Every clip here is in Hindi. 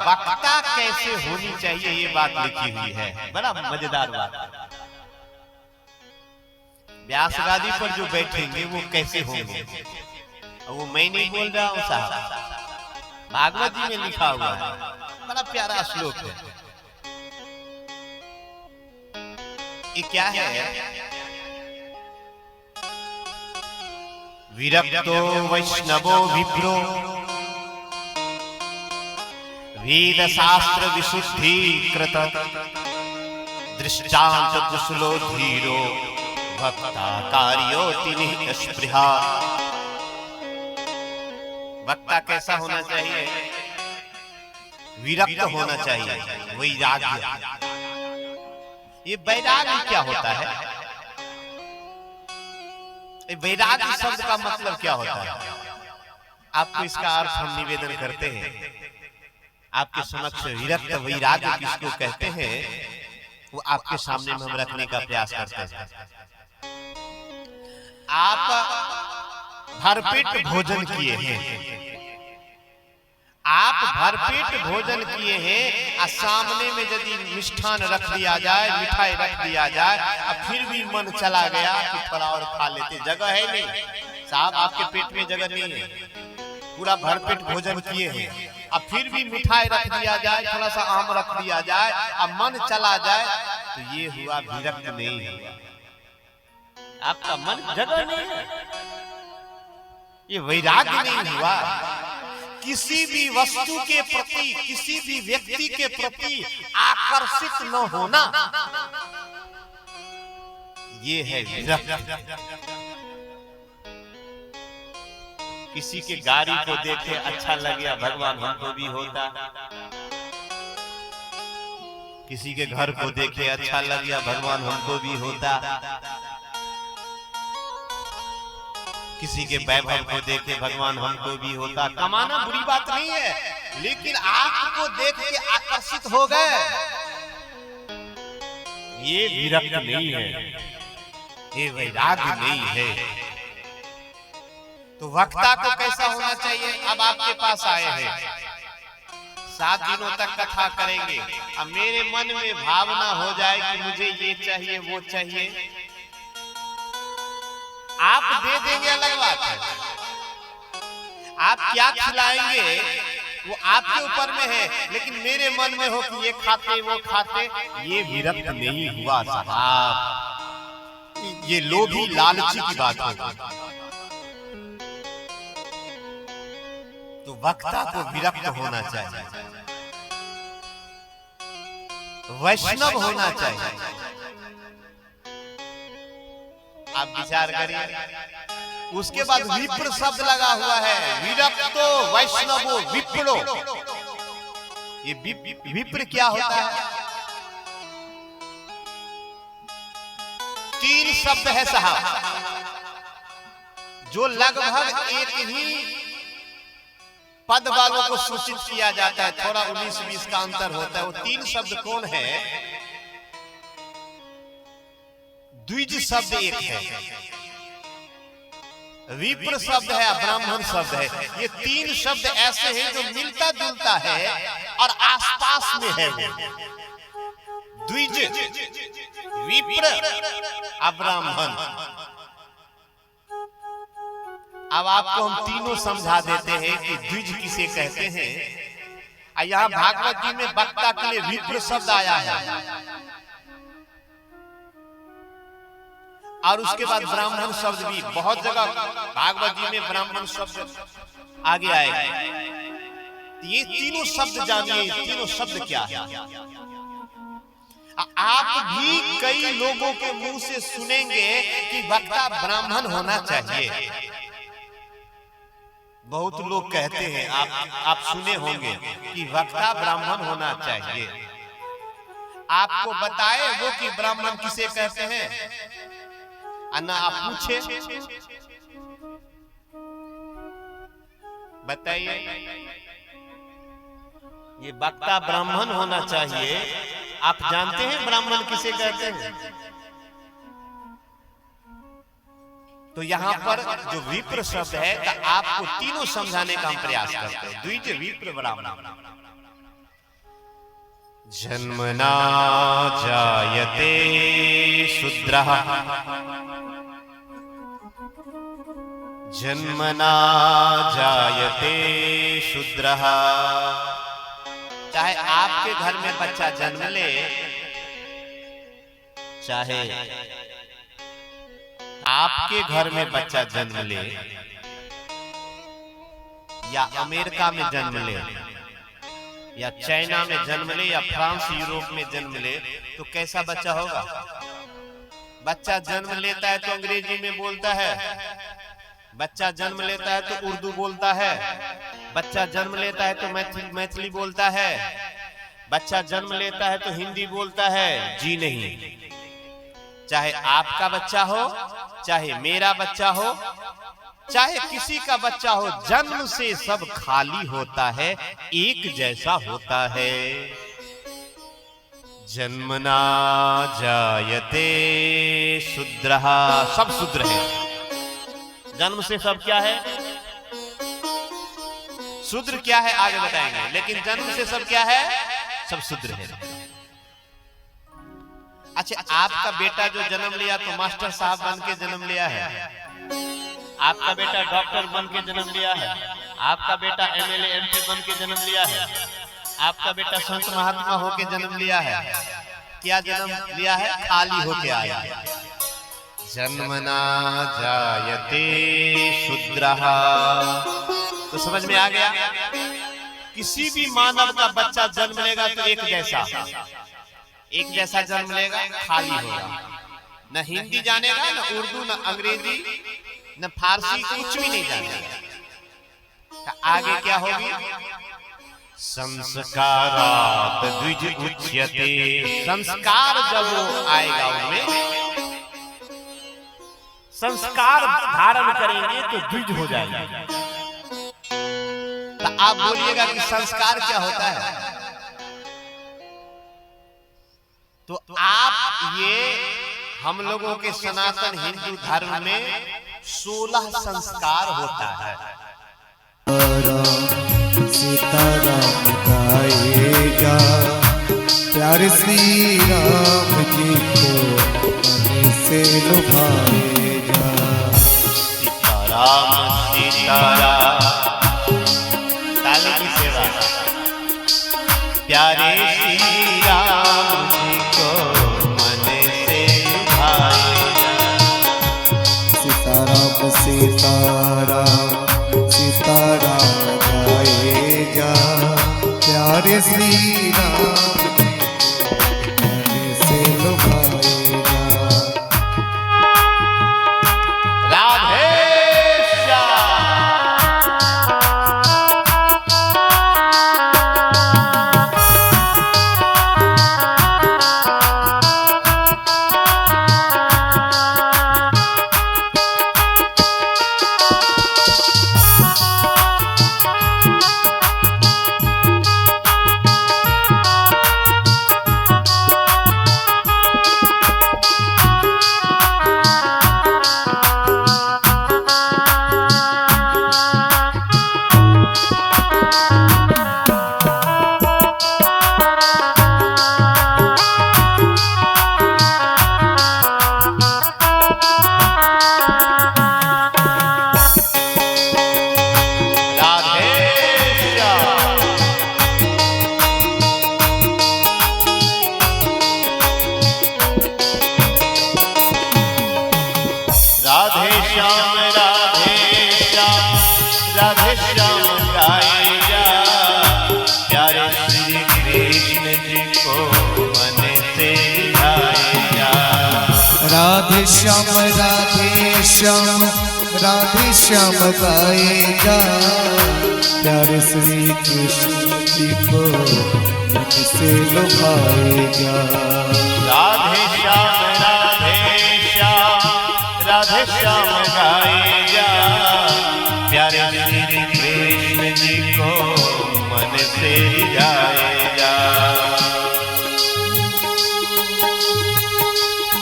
वक्ता कैसे होनी चाहिए ये बात लिखी हुई है, बड़ा मजेदार बात। व्यास गादी पर जो बैठेंगे वो कैसे होंगे, वो मैं नहीं बोल रहा हूं साहब, भागवत जी में लिखा हुआ है, बड़ा प्यारा श्लोक है। ये क्या है? विरक्तो वैष्णवो विप्रो वेद शास्त्र विशुद्धि कृत दृष्टांत कुशलो धीरो भक्ता कार्योति स्पृहा। वक्ता कैसा होना चाहिए? विरक्त होना चाहिए, वैराग्य। ये वैराग्य क्या होता है? वैराग्य शब्द का मतलब क्या होता है? आपको इसका अर्थ हम निवेदन करते हैं आपके समक्ष। विरक्त वैराग्य किसको कहते हैं वो आपके सामने में हम रखने का प्रयास करते हैं। आप भरपेट भोजन किए हैं, आप भरपेट भोजन किए हैं, और सामने में यदि मिष्ठान रख दिया जाए, मिठाई रख दिया जाए, अब फिर भी मन चला गया कि थोड़ा और खा लेते, जगह है नहीं साहब, आपके पेट में जगह नहीं है, पूरा भरपेट भोजन किए हैं, अब फिर भी मिठाई रख दिया जाए, थोड़ा सा आम रख दिया जाए, अब मन चला जाए, तो ये हुआ विरक्त नहीं हुआ, आपका मन जगह नहीं है, ये वैराग्य नहीं हुआ। किसी भी वस्तु के प्रति, किसी भी व्यक्ति के प्रति आकर्षित न होना, ये है विरक्त। किसी के गाड़ी को देखे अच्छा लग गया, भगवान हमको भी होता, किसी के घर को देखे अच्छा लग गया, भगवान हमको भी होता, किसी के वैभव को देखे भगवान हमको भी होता। कमाना बुरी बात नहीं है, लेकिन आपको देख के आकर्षित हो गए, ये विरक्त नहीं है, ये वैराग्य नहीं है। तो वक्ता को कैसा होना चाहिए? अब आपके पास आए हैं, 7 दिनों तक कथा करेंगे, अब मेरे मन में भावना हो जाए कि मुझे ये चाहिए वो चाहिए, आप दे देंगे अलग बात है, आप क्या खिलाएंगे वो आपके ऊपर में है, लेकिन मेरे मन में हो कि ये खाते वो खाते, ये विरक्त नहीं हुआ साहब, ये लोभी लालची की बात होगी। तो वक्ता को विरक्त होना चाहिए, वैष्णव होना चाहिए। आप विचार करिए, उसके बाद विप्र शब्द लगा हुआ है, विरक्तो वैष्णवो विप्रो। ये विप्र क्या होता है? 3 शब्द है साहब, जो लगभग एक ही पद वालों को सूचित किया जाता है, थोड़ा 19-20 का अंतर होता है। वो 3 शब्द कौन है? द्विज शब्द एक है, विप्र शब्द है, ब्राह्मण शब्द है। ये 3 शब्द ऐसे हैं जो मिलता जुलता है और आसपास में है। द्विज, विप्र, ब्राह्मण। अब आपको हम तीनों समझा देते हैं कि द्विज किसे कहते हैं। यहाँ भागवत जी में वक्ता के लिए विप्र शब्द आया है, और उसके बाद ब्राह्मण शब्द भी बहुत जगह भागवत जी में ब्राह्मण शब्द आगे आएगा। ये तीनों शब्द जानिए, तीनों शब्द क्या है? आप भी कई लोगों के मुंह से सुनेंगे कि वक्ता ब्राह्मण होना चाहिए। बहुत लोग कहते हैं, आप सुने होंगे कि वक्ता ब्राह्मण होना चाहिए। आपको बताए वो कि ब्राह्मण किसे कहते हैं? अन्ना आप पूछे, बताइए, ये वक्ता ब्राह्मण होना चाहिए। आप जानते हैं ब्राह्मण किसे कहते हैं? तो यहाँ पर जो विप्र शब्द है, तो आपको तीनों समझाने का हम प्रयास करते हैं। द्विज, विप्र, ब्राह्मण। जन्मना जायते शूद्रः जन्मना जायते शूद्रः। चाहे आपके घर में बच्चा जन्म ले, चाहे आपके घर में बच्चा जन्म ले या अमेरिका में जन्म ले या चाइना में जन्म ले या फ्रांस यूरोप में जन्म ले, तो कैसा बच्चा होगा? बच्चा जन्म लेता है तो अंग्रेजी में बोलता है, बच्चा जन्म लेता है तो उर्दू बोलता है, बच्चा जन्म लेता है तो मैथिली बोलता है, बच्चा जन्म लेता है तो हिंदी बोलता है। जी नहीं, चाहे आपका बच्चा हो, चाहे मेरा बच्चा हो, चाहे किसी का बच्चा हो, जन्म से सब खाली होता है, एक जैसा होता है। जन्मना जायते शूद्रः, सब शूद्र है। जन्म से सब क्या है? शूद्र क्या है आगे बताएंगे, लेकिन जन्म से सब क्या है? सब शूद्र है। अच्छा, आपका बेटा जो जन्म लिया तो मास्टर साहब बन के जन्म लिया है, आपका बेटा डॉक्टर बन के जन्म लिया है, आपका बेटा एमएलए एमपी बन के जन्म लिया है, आपका बेटा संत महात्मा होके जन्म लिया है। क्या जन्म लिया है? खाली होके आया है। जन्मना जायते शूद्रः, तो समझ में आ गया? किसी भी मानव का बच्चा जन्म लेगा तो एक जैसा जन्म लेगा, खाली होगा, न हिंदी जानेगा, न उर्दू, न अंग्रेजी, न फारसी, कुछ भी नहीं जानेगा। आगे क्या होगी? संस्कारात् द्विज उच्यते, संस्कार जब वो आएगा उनमें, संस्कार धारण करेंगे तो द्विज हो जाएंगे। तो आप बोलिएगा कि संस्कार क्या होता है? तो आप ये हम लोगों के सनातन हिंदू धर्म में 16 संस्कार होता है। सीताराम गाएगा, प्यारे श्री राम जी को मन से लुभाएगा। सीताराम सीताराम, ताली की सेवा। प्यारे श्री राम जी को मन से लुभाएगा। सीताराम सीताराम सीताराम गाएगा, प्यारे श्री राम मन से लुभाएगा। राधे राधे श्याम गाएगा, प्यारे श्री कृष्ण जी को मन से लुभाएगा। राधे श्याम राधे श्याम राधे श्याम गाएगा, प्यारे श्री कृष्ण जी को मन से लुभाएगा। राधे श्याम राधे श्याम गाएगा, प्यारे श्री कृष्ण जी को मन से लुभाएगा।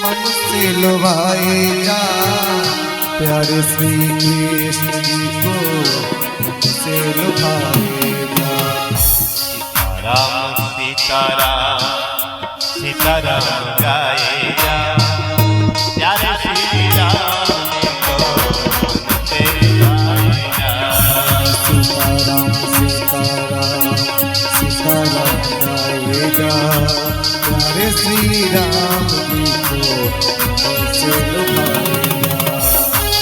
मन से लुभाएगा, प्यारे श्री कृष्ण जी को मन से लुभाएगा। सीताराम सीताराम सीताराम गाए जा, प्यारे श्री राम जी को मन से गाए जा। सीताराम सीताराम सीताराम गाए जा, प्यारे श्री राम जी को मन से लुभाए जा।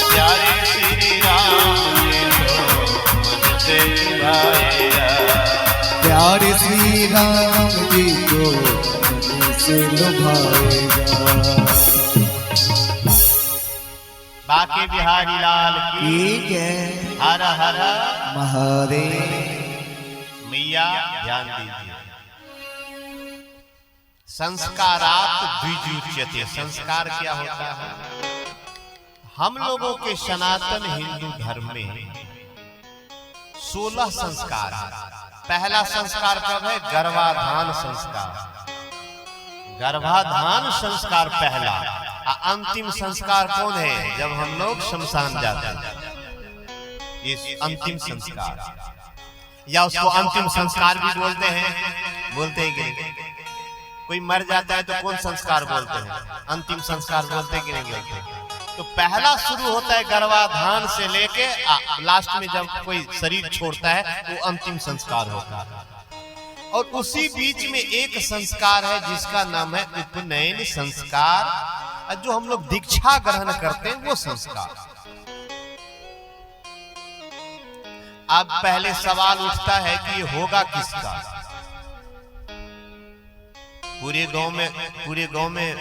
प्यारे श्री राम जी को मन से गाए जा, प्यारे श्री राम जी को मन से लुभाएगा। बाके बिहारी लाल की ठीक है। हर हर महादेव। मैया ध्यान दीजिए। संस्कारात द्विजुच्यते। संस्कार क्या होता है? हम लोगों के सनातन हिंदू धर्म में 16 संस्कार है। पहला संस्कार कब है? गर्भाधान संस्कार। गर्भाधान संस्कार पहला। अंतिम संस्कार कौन है? जब हम लोग शमशान जाते हैं, ये अंतिम संस्कार, या उसको अंतिम संस्कार भी बोलते हैं। बोलते हैं कि नहीं? कोई मर जाता है तो कौन संस्कार बोलते हैं? अंतिम संस्कार बोलते कि नहीं बोलते? तो पहला शुरू होता है गर्भाधान से लेके लास्ट में जब कोई शरीर छोड़ता है वो अंतिम संस्कार होता है। और उसी बीच में एक संस्कार है जिसका नाम है उपनयन संस्कार, जो हम लोग दीक्षा ग्रहण करते हैं वो संस्कार। अब पहले सवाल उठता है कि ये होगा किसका? पूरे गांव में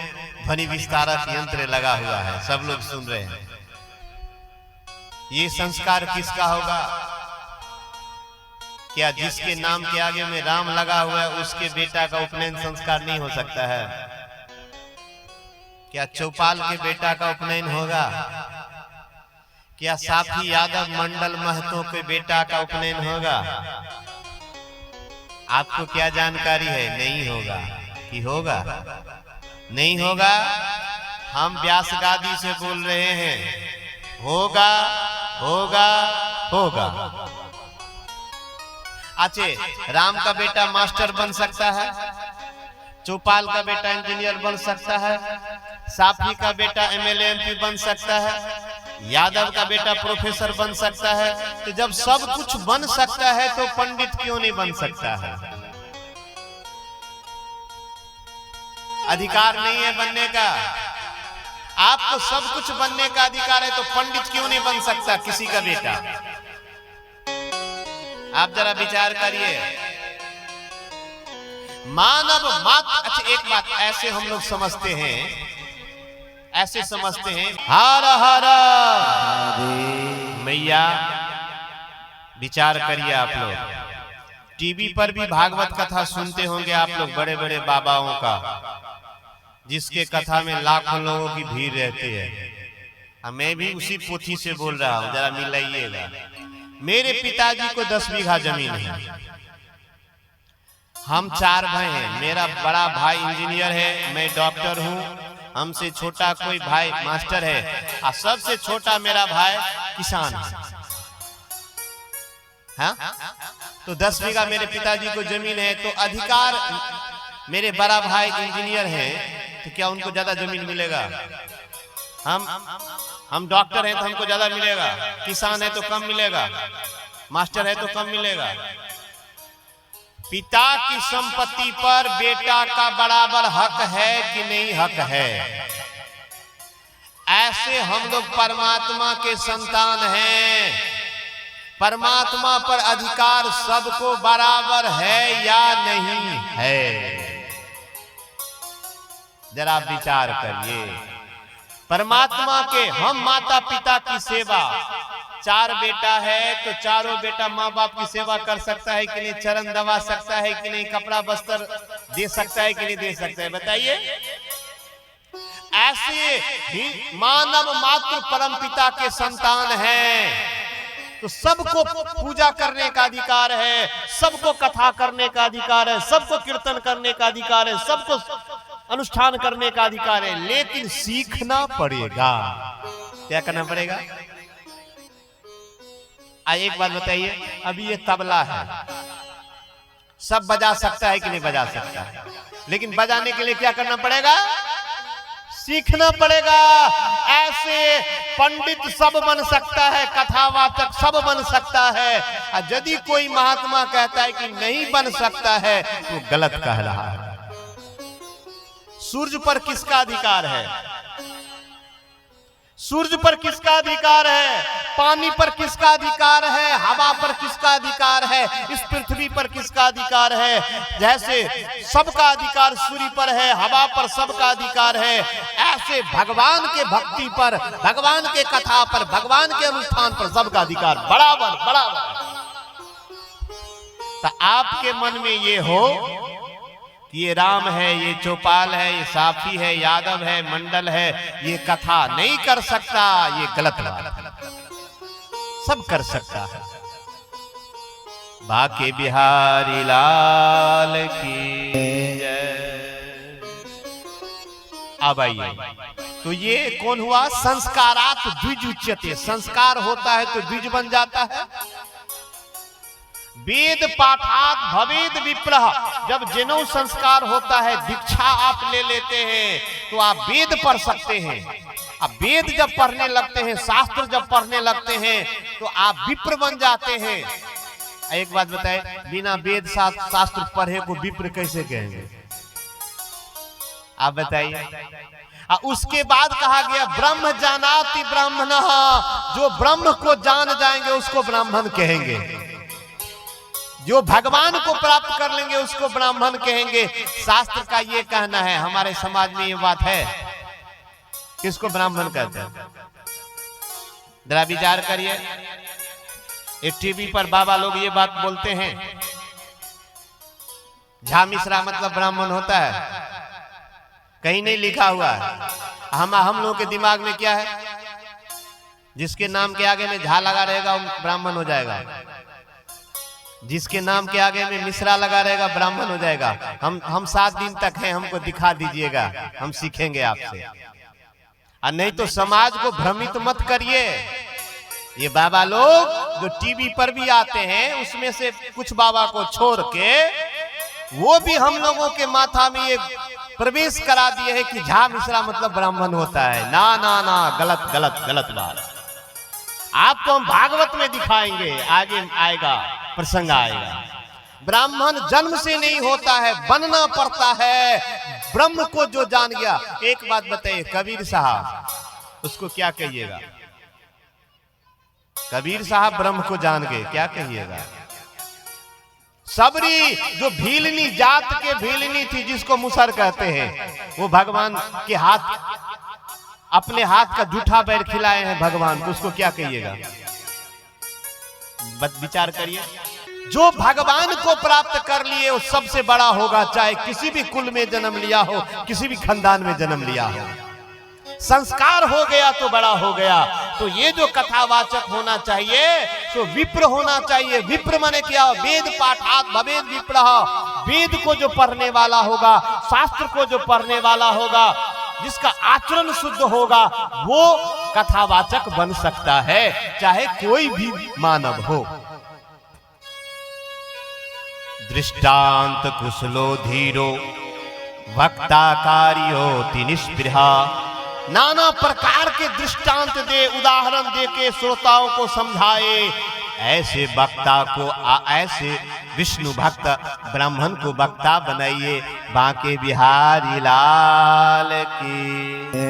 ध्वनि विस्तारक यंत्र लगा हुआ है, सब लोग सुन रहे हैं। ये संस्कार किसका होगा? क्या जिसके नाम के आगे में राम लगा हुआ है उसके बेटा का उपनयन संस्कार नहीं हो सकता है? क्या चौपाल के बेटा का उपनयन होगा? क्या साफी यादव मंडल महतो के बेटा का उपनयन होगा? आपको क्या जानकारी है? नहीं होगा कि होगा? नहीं होगा। हम व्यास गादी से बोल रहे हैं, होगा होगा होगा। अच्छे, राम का बेटा मास्टर बन सकता है, चौपाल का बेटा इंजीनियर बन सकता है, साफी का बेटा एमएलए एमपी बन सकता है, यादव का बेटा प्रोफेसर बन सकता है। तो जब सब कुछ बन सकता है तो पंडित क्यों नहीं बन सकता है? अधिकार नहीं है बनने का? आपको सब कुछ बनने का अधिकार है तो पंडित क्यों नहीं बन सकता किसी का बेटा? आप जरा विचार करिए। मानव मात्र। अच्छा, एक बात ऐसे हम लोग समझते हैं, ऐसे समझते हैं, हर हर मैया। विचार करिए आप लोग। टीवी पर भी भागवत कथा सुनते होंगे आप लोग, बड़े बड़े बाबाओं का, जिसके कथा में लाखों लोगों की भीड़ रहती है। मैं भी उसी पोथी से बोल रहा हूं, जरा मिलाइएगा। मेरे पिताजी को 10 बीघा जमीन है। हम 4 भाई हैं। मेरा बड़ा भाई इंजीनियर है, मैं डॉक्टर हूं। हमसे छोटा कोई भाई मास्टर है, और सबसे छोटा मेरा भाई किसान है। हाँ? तो 10 बीघा मेरे पिताजी को जमीन है, तो अधिकार मेरे बड़ा भाई इंजीनियर है, तो क्या उनको ज्यादा जमीन मिलेगा? हम डॉक्टर हैं तो हमको ज्यादा मिलेगा, किसान है तो कम मिलेगा, मास्टर है तो कम मिलेगा। पिता की संपत्ति पर बेटा का बराबर हक है कि नहीं हक है? ऐसे हम लोग परमात्मा के संतान हैं। परमात्मा पर अधिकार सबको बराबर है या नहीं है? जरा विचार करिए। परमात्मा के हम माता पिता की सेवा, 4 बेटा है तो चारों बेटा माँ बाप की सेवा कर सकता है कि नहीं? चरण दबा सकता है कि नहीं? कपड़ा वस्त्र दे सकता है कि नहीं दे सकता है? बताइए। ऐसे ही मानव मात्र परम पिता के संतान हैं, तो सबको पूजा करने का अधिकार है, सबको कथा करने का अधिकार है, सबको कीर्तन करने का अधिकार है, सबको अनुष्ठान करने का अधिकार है। लेकिन सीखना पड़ेगा। क्या करना पड़ेगा? एक बात बताइए, अभी ये तबला है, सब बजा सकता है कि नहीं बजा सकता है, लेकिन बजाने के लिए क्या करना पड़ेगा? सीखना पड़ेगा। ऐसे पंडित सब बन सकता है, कथावाचक सब बन सकता है, और यदि कोई महात्मा कहता है कि नहीं बन सकता है तो गलत कह रहा है। सूर्य पर किसका अधिकार है? सूर्य पर किसका अधिकार है? पानी पर किसका अधिकार है? हवा पर किसका अधिकार है? इस पृथ्वी पर किसका अधिकार है? जैसे सबका अधिकार सूर्य पर है, हवा पर सबका अधिकार है, ऐसे भगवान के भक्ति पर, भगवान के कथा पर, भगवान के अनुष्ठान पर सबका अधिकार बराबर बराबर। तो आपके मन में ये हो कि ये राम है, ये चौपाल है, ये साफी है, यादव है, मंडल है, ये कथा नहीं कर सकता, ये गलत बात है। सब कर सकता है। बाके बिहारी लाल की जय। अब आइए, तो ये कौन हुआ? संस्कारात द्विज उच्यते। संस्कार होता है तो द्विज बन जाता है। वेद पाठात भवेद विप्रह। जब जनेऊ संस्कार होता है, दीक्षा आप ले लेते हैं तो आप वेद पढ़ सकते हैं। अब वेद जब पढ़ने लगते हैं, शास्त्र जब पढ़ने लगते हैं तो आप विप्र बन जाते हैं। एक बात बताए, बिना वेद शास्त्र पढ़े को विप्र कैसे कहेंगे? आप बताइए। उसके बाद कहा गया ब्रह्म जानाति ब्राह्मणः। जो ब्रह्म को जान जाएंगे उसको ब्राह्मण कहेंगे। जो भगवान को प्राप्त कर लेंगे उसको ब्राह्मण कहेंगे। शास्त्र का ये कहना है। हमारे समाज में ये बात है, किसको ब्राह्मण कहते हैं? जरा विचार करिए। एक टीवी पर बाबा लोग ये बात बोलते हैं, झा मिश्रा मतलब ब्राह्मण होता है। कहीं नहीं लिखा हुआ है। हम लोगों के दिमाग में क्या है? जिसके नाम के आगे में झा लगा रहेगा वो ब्राह्मण हो जाएगा, जिसके नाम के आगे में मिश्रा लगा रहेगा ब्राह्मण हो जाएगा। हम 7 दिन तक हैं, हमको दिखा दीजिएगा, हम सीखेंगे आपसे। और नहीं तो समाज को भ्रमित मत करिए। ये बाबा लोग जो टीवी पर भी आते हैं, उसमें से कुछ बाबा को छोड़ के वो भी हम लोगों के माथा में ये प्रवेश करा दिए है कि झा मिश्रा मतलब ब्राह्मण होता है। ना ना ना, गलत गलत गलत बात। आपको हम भागवत में दिखाएंगे, आगे आएगा, प्रसंग आएगा। ब्राह्मण जन्म से नहीं होता है, बनना पड़ता है। ब्रह्म को जो जान गया। एक बात बताइए, कबीर साहब, उसको क्या कहिएगा? कबीर साहब ब्रह्म को जान गए, क्या कहिएगा? सबरी जो भीलनी जात के भीलनी थी, जिसको मुसर कहते हैं, वो भगवान के हाथ, अपने हाथ का जूठा बैर खिलाए हैं भगवान को, उसको क्या कहिएगा? विचार करिए। जो भगवान को प्राप्त कर लिए वो सबसे बड़ा होगा, चाहे किसी भी कुल में जन्म लिया हो, किसी भी खानदान में जन्म लिया हो। संस्कार हो गया तो बड़ा हो गया। तो ये जो कथावाचक होना चाहिए तो विप्र होना चाहिए। विप्र माने क्या? वेद पाठात भवेद विप्रः। वेद को जो पढ़ने वाला होगा, शास्त्र को जो पढ़ने वाला होगा, जिसका आचरण शुद्ध होगा, वो कथावाचक बन सकता है, चाहे कोई भी मानव हो। दृष्टांत कुशलो धीरो वक्ता कार्योति निष्पृहा। नाना प्रकार के दृष्टांत दे, उदाहरण दे के श्रोताओं को समझाए। ऐसे वक्ता को, ऐसे विष्णु भक्त ब्राह्मण को वक्ता बनाइए। बाके बिहारी लाल की